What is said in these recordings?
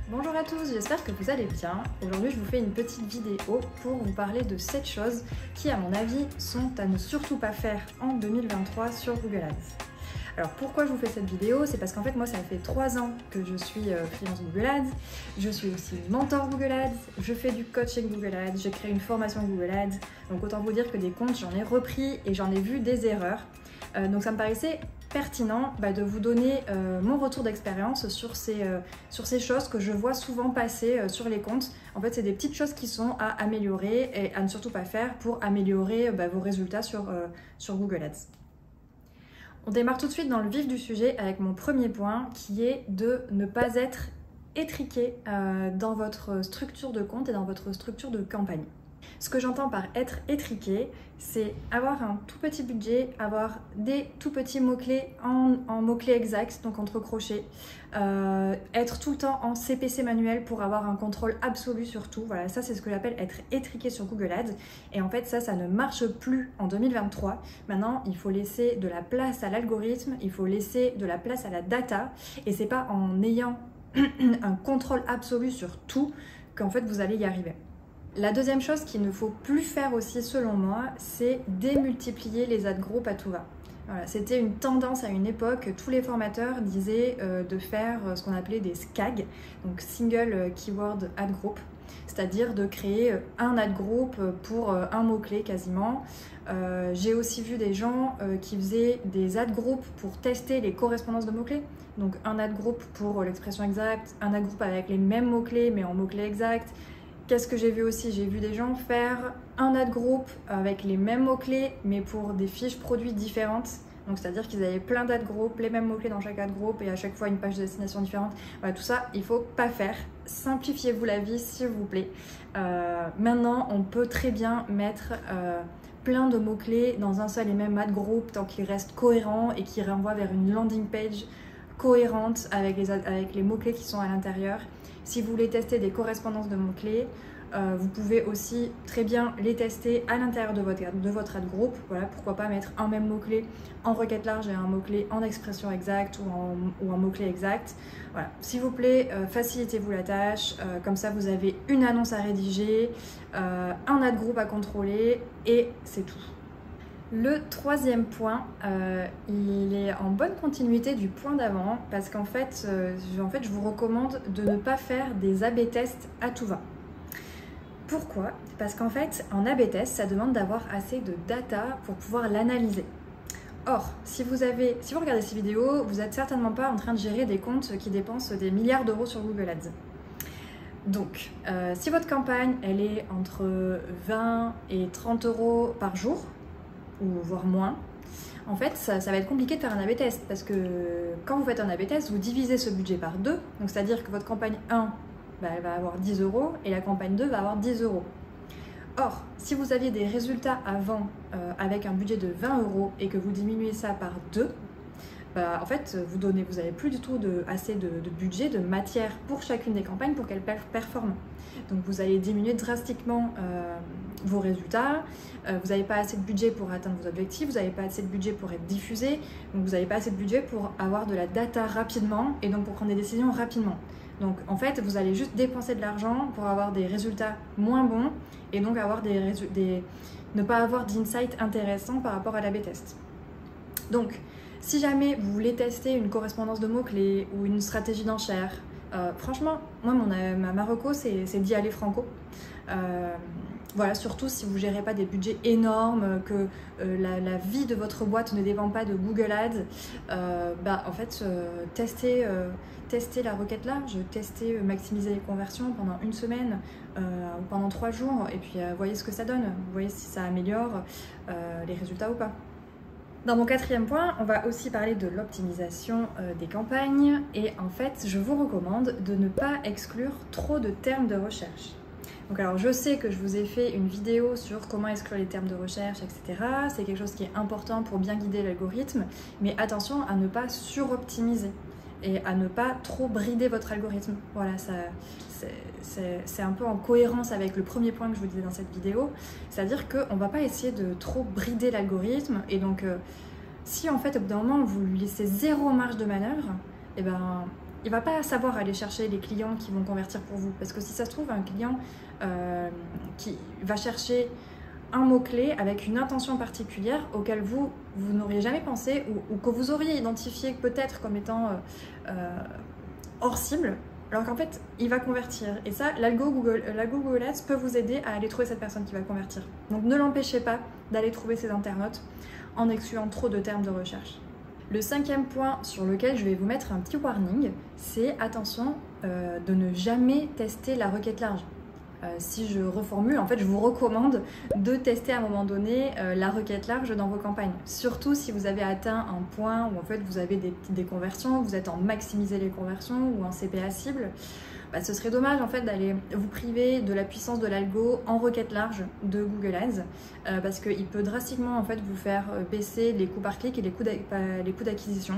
Bonjour à tous, j'espère que vous allez bien. Aujourd'hui, je vous fais une petite vidéo pour vous parler de 7 choses qui, à mon avis, sont à ne surtout pas faire en 2023 sur Google Ads. Alors pourquoi je vous fais cette vidéo? C'est parce qu'en fait moi ça fait 3 ans que je suis freelance Google Ads, je suis aussi mentor Google Ads, je fais du coaching Google Ads, j'ai créé une formation Google Ads, donc autant vous dire que des comptes j'en ai repris et j'en ai vu des erreurs. Donc ça me paraissait pertinent de vous donner mon retour d'expérience sur ces choses que je vois souvent passer sur les comptes. En fait c'est des petites choses qui sont à améliorer et à ne surtout pas faire pour améliorer vos résultats sur Google Ads. On démarre tout de suite dans le vif du sujet avec mon premier point qui est de ne pas être étriqué dans votre structure de compte et dans votre structure de campagne. Ce que j'entends par être étriqué, c'est avoir un tout petit budget, avoir des tout petits mots-clés en mots-clés exacts, donc entre crochets, être tout le temps en CPC manuel pour avoir un contrôle absolu sur tout. Voilà, ça c'est ce que j'appelle être étriqué sur Google Ads. Et en fait ça ne marche plus en 2023. Maintenant, il faut laisser de la place à l'algorithme, il faut laisser de la place à la data. Et c'est pas en ayant un contrôle absolu sur tout qu'en fait vous allez y arriver. La deuxième chose qu'il ne faut plus faire aussi selon moi, c'est démultiplier les ad groups à tout va. Voilà, c'était une tendance à une époque, tous les formateurs disaient de faire ce qu'on appelait des SKAG, donc Single Keyword Ad Group, c'est-à-dire de créer un ad group pour un mot-clé quasiment. J'ai aussi vu des gens qui faisaient des ad groups pour tester les correspondances de mots-clés. Donc un ad group pour l'expression exacte, un ad group avec les mêmes mots-clés mais en mots-clés exacts. Qu'est-ce que j'ai vu aussi? J'ai vu des gens faire un ad group avec les mêmes mots-clés mais pour des fiches produits différentes. Donc c'est-à-dire qu'ils avaient plein d'ad group, les mêmes mots-clés dans chaque ad group et à chaque fois une page de destination différente. Voilà, tout ça, il ne faut pas faire. Simplifiez-vous la vie s'il vous plaît. Maintenant, on peut très bien mettre plein de mots-clés dans un seul et même ad group tant qu'il reste cohérent et qu'il renvoie vers une landing page cohérente avec les mots-clés qui sont à l'intérieur. Si vous voulez tester des correspondances de mots-clés, vous pouvez aussi très bien les tester à l'intérieur de votre ad group. Voilà, pourquoi pas mettre un même mot-clé en requête large et un mot-clé en expression exacte ou en mot-clé exact. Voilà, s'il vous plaît, facilitez-vous la tâche. Comme ça, vous avez une annonce à rédiger, un ad group à contrôler et c'est tout. Le troisième point, il est en bonne continuité du point d'avant parce qu'en fait, je vous recommande de ne pas faire des A/B tests à tout va. Pourquoi? Parce qu'en fait, en A/B test, ça demande d'avoir assez de data pour pouvoir l'analyser. Or, si vous regardez ces vidéos, vous n'êtes certainement pas en train de gérer des comptes qui dépensent des milliards d'euros sur Google Ads. Donc, si votre campagne, elle est entre 20 et 30 euros par jour, ou voire moins, en fait ça va être compliqué de faire un A/B test parce que quand vous faites un A/B test, vous divisez ce budget par 2, donc c'est-à-dire que votre campagne 1 elle va avoir 10 euros et la campagne 2 va avoir 10 euros. Or, si vous aviez des résultats avant avec un budget de 20 euros et que vous diminuez ça par 2, en fait vous n'avez plus du tout assez de budget, de matière pour chacune des campagnes pour qu'elles performent. Donc vous allez diminuer drastiquement vos résultats, vous n'avez pas assez de budget pour atteindre vos objectifs, vous n'avez pas assez de budget pour être diffusé, donc vous n'avez pas assez de budget pour avoir de la data rapidement et donc pour prendre des décisions rapidement. Donc en fait vous allez juste dépenser de l'argent pour avoir des résultats moins bons et donc avoir ne pas avoir d'insight intéressant par rapport à l'A/B test. Donc si jamais vous voulez tester une correspondance de mots-clés ou une stratégie d'enchère, franchement, moi ma reco c'est d'y aller franco. Voilà, surtout si vous ne gérez pas des budgets énormes, que la vie de votre boîte ne dépend pas de Google Ads, en fait, testez la requête large, testez maximiser les conversions pendant une semaine ou pendant 3 jours et puis voyez ce que ça donne, voyez si ça améliore les résultats ou pas. Dans mon quatrième point, on va aussi parler de l'optimisation des campagnes et en fait, je vous recommande de ne pas exclure trop de termes de recherche. Donc alors je sais que je vous ai fait une vidéo sur comment exclure les termes de recherche, etc. C'est quelque chose qui est important pour bien guider l'algorithme, mais attention à ne pas suroptimiser et à ne pas trop brider votre algorithme. Voilà, c'est un peu en cohérence avec le premier point que je vous disais dans cette vidéo, c'est-à-dire qu'on ne va pas essayer de trop brider l'algorithme et donc si en fait au bout d'un moment vous lui laissez zéro marge de manœuvre, et ben il va pas savoir aller chercher les clients qui vont convertir pour vous. Parce que si ça se trouve, un client qui va chercher un mot-clé avec une intention particulière auquel vous n'auriez jamais pensé ou que vous auriez identifié peut-être comme étant hors cible, alors qu'en fait, il va convertir. Et ça, l'algo Google Ads peut vous aider à aller trouver cette personne qui va convertir. Donc ne l'empêchez pas d'aller trouver ces internautes en excluant trop de termes de recherche. Le 5e point sur lequel je vais vous mettre un petit warning, c'est attention de ne jamais tester la requête large. Si je reformule, en fait, je vous recommande de tester à un moment donné la requête large dans vos campagnes. Surtout si vous avez atteint un point où en fait vous avez des conversions, vous êtes en maximiser les conversions ou en CPA cible. Ce serait dommage en fait d'aller vous priver de la puissance de l'algo en requête large de Google Ads parce qu'il peut drastiquement en fait vous faire baisser les coûts par clic et les coûts d'acquisition.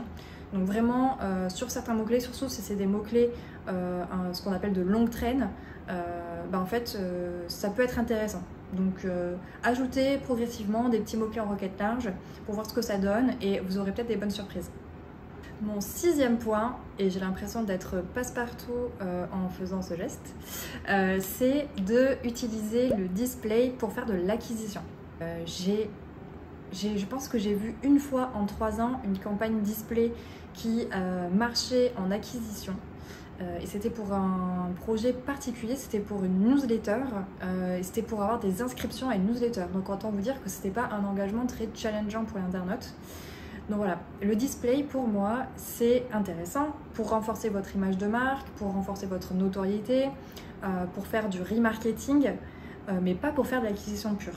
Donc vraiment sur certains mots-clés, surtout si c'est des mots-clés ce qu'on appelle de longue traîne, en fait ça peut être intéressant. Donc ajoutez progressivement des petits mots-clés en requête large pour voir ce que ça donne et vous aurez peut-être des bonnes surprises. Mon 6e point, et j'ai l'impression d'être passe-partout en faisant ce geste, c'est d'utiliser le display pour faire de l'acquisition. Je pense que j'ai vu une fois en 3 ans une campagne display qui marchait en acquisition. Et c'était pour un projet particulier, c'était pour une newsletter, et c'était pour avoir des inscriptions à une newsletter. Donc autant vous dire que c'était pas un engagement très challengeant pour l'internaute. Donc voilà, le display pour moi c'est intéressant pour renforcer votre image de marque, pour renforcer votre notoriété, pour faire du remarketing, mais pas pour faire de l'acquisition pure.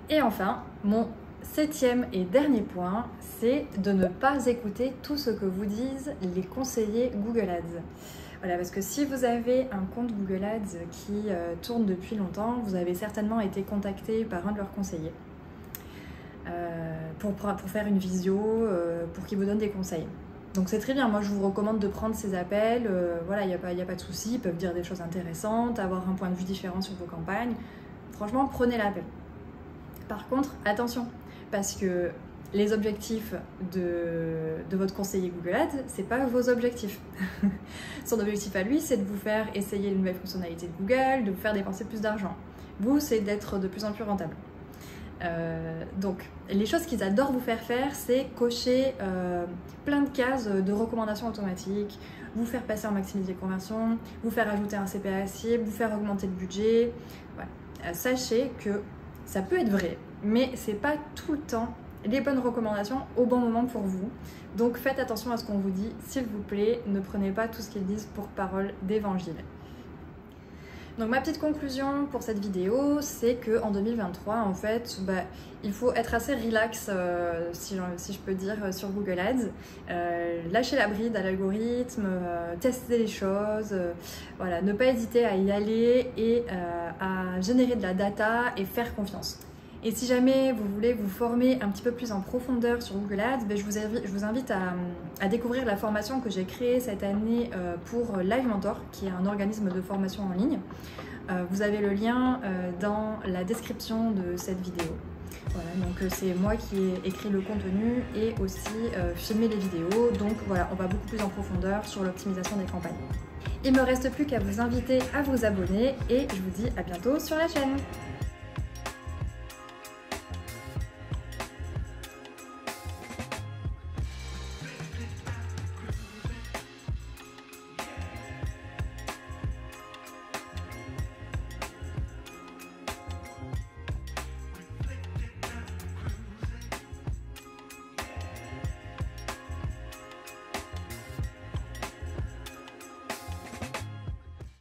Et enfin, mon 7e et dernier point, c'est de ne pas écouter tout ce que vous disent les conseillers Google Ads. Voilà, parce que si vous avez un compte Google Ads qui tourne depuis longtemps, vous avez certainement été contacté par un de leurs conseillers. Pour faire une visio, pour qu'ils vous donnent des conseils. Donc c'est très bien, moi je vous recommande de prendre ces appels, voilà, il n'y a pas de souci, ils peuvent dire des choses intéressantes, avoir un point de vue différent sur vos campagnes. Franchement, prenez l'appel. Par contre, attention, parce que les objectifs de votre conseiller Google Ads, c'est pas vos objectifs. Son objectif à lui, c'est de vous faire essayer les nouvelles fonctionnalités de Google, de vous faire dépenser plus d'argent. Vous, c'est d'être de plus en plus rentable. Donc, les choses qu'ils adorent vous faire faire, c'est cocher plein de cases de recommandations automatiques, vous faire passer en maximiser conversion, vous faire ajouter un CPA cible, vous faire augmenter le budget. Voilà. Sachez que ça peut être vrai, mais c'est pas tout le temps les bonnes recommandations au bon moment pour vous. Donc faites attention à ce qu'on vous dit, s'il vous plaît, ne prenez pas tout ce qu'ils disent pour parole d'évangile. Donc ma petite conclusion pour cette vidéo, c'est qu'en 2023, en fait, il faut être assez relax, si je peux dire, sur Google Ads. Lâcher la bride à l'algorithme, tester les choses, voilà, ne pas hésiter à y aller et à générer de la data et faire confiance. Et si jamais vous voulez vous former un petit peu plus en profondeur sur Google Ads, je vous invite à découvrir la formation que j'ai créée cette année pour Live Mentor, qui est un organisme de formation en ligne. Vous avez le lien dans la description de cette vidéo. Voilà, donc c'est moi qui ai écrit le contenu et aussi filmé les vidéos. Donc voilà, on va beaucoup plus en profondeur sur l'optimisation des campagnes. Il ne me reste plus qu'à vous inviter à vous abonner et je vous dis à bientôt sur la chaîne.